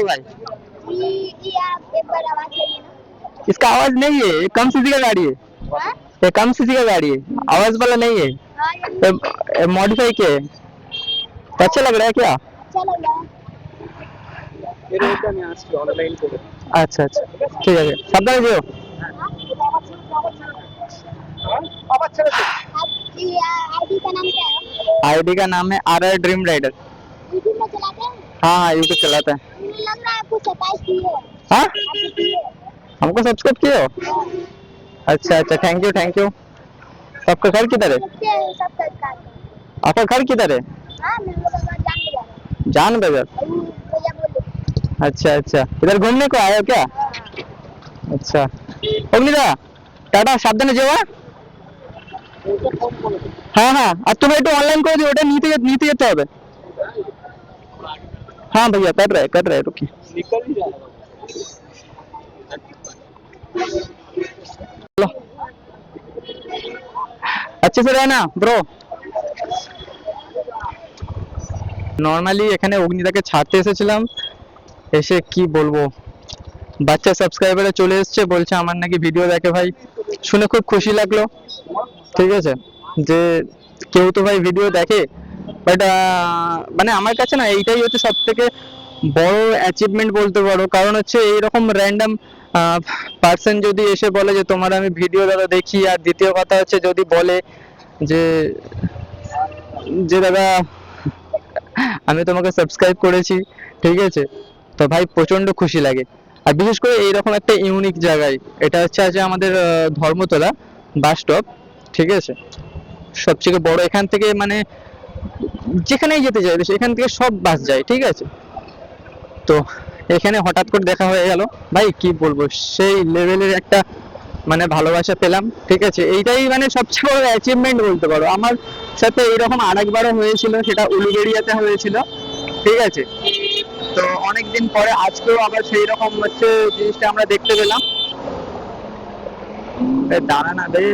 भाई? जी आप एक बार आवाज करिए ना। इसका आवाज नहीं है, ये कम सीसी का गाड़ी है, हाँ ये कम सीसी का गाड़ी है, आवाज वाला नहीं है, हाँ ये मॉडिफाई किया है। तो अच्छा लग रहा है क्या? अच्छा लग रहा है। अच्छा अच्छा ঠিক আছে, সাবধানে যেও। आपकी आईडी का नाम क्या है? आईडी का नाम है RR ड्रीम राइडर। यूट्यूब में चलाते हैं? हाँ यूट्यूब चलाता है। मुझे लग रहा है आपको 27 की है। हाँ आपको की है? हमको सब्सक्राइब किए हो? हाँ। अच्छा अच्छा थैंक यू थैंक यू। आपका घर किधर है? सबसे सब सरकार का। आपका घर किधर है? हाँ मैं लोग जान लिया। जान बाजार। भैया बोले। अच्छा अच्छा इधर घूमने को आए हो क्या? हाँ अच्छा অগ্নিদা টাটা সাবধানে যেও। হ্যাঁ হ্যাঁ আর তুমি একটু অনলাइन করে দিও, ওটা নিতে নিতে যেতে হবে। हाँ भैया कर रहे हैं रुकिए। चलो अच्छे से रहना ब्रो। নরমালি এখানে অগ্নিদাকে ছাড়তে এসেছিলাম, এসে কি বলবো, বাচ্চা সাবস্ক্রাইবারে চলে এসেছে, বলছে আমার নাকি ভিডিও দেখে ভাই, শুনে খুব খুশি লাগলো। ঠিক আছে যে কেউ তো ভাই ভিডিও দেখে, বাট মানে আমার কাছে না এইটাই হচ্ছে সব থেকে বড় অ্যাচিভমেন্ট বলতে পারো, কারণ হচ্ছে এইরকম র্যান্ডম পার্সন যদি এসে বলে যে তোমার আমি ভিডিও দাদা দেখি, আর দ্বিতীয় কথা হচ্ছে যদি বলে যে যে দাদা আমি তোমাকে সাবস্ক্রাইব করেছি, ঠিক আছে, তো ভাই প্রচন্ড খুশি লাগে। আর বিশেষ করে এইরকম একটা ইউনিক জায়গায়, এটা হচ্ছে আজ আমাদের ধর্মতলা বাস স্টপ, ঠিক আছে, সবচেয়ে বড় এখান থেকে মানে যেখানেই যেতে চাই সেখান থেকে সব বাস যায়, ঠিক আছে। তো এখানে হঠাৎ করে দেখা হয়ে গেল, ভাই কি বলবো, সেই লেভেলের একটা মানে ভালোবাসা পেলাম, ঠিক আছে, এইটাই মানে সবচেয়ে বড় অ্যাচিভমেন্ট বলতে পারো। আমার সাথে এইরকম আরেকবারও হয়েছিল, সেটা উলুবেড়িয়াতে হয়েছিল, ঠিক আছে। তো অনেকদিন পরে আজকেও আবার সেই রকম হচ্ছে জিনিসটা আমরা দেখতে পেলাম। দাঁড়া না রে,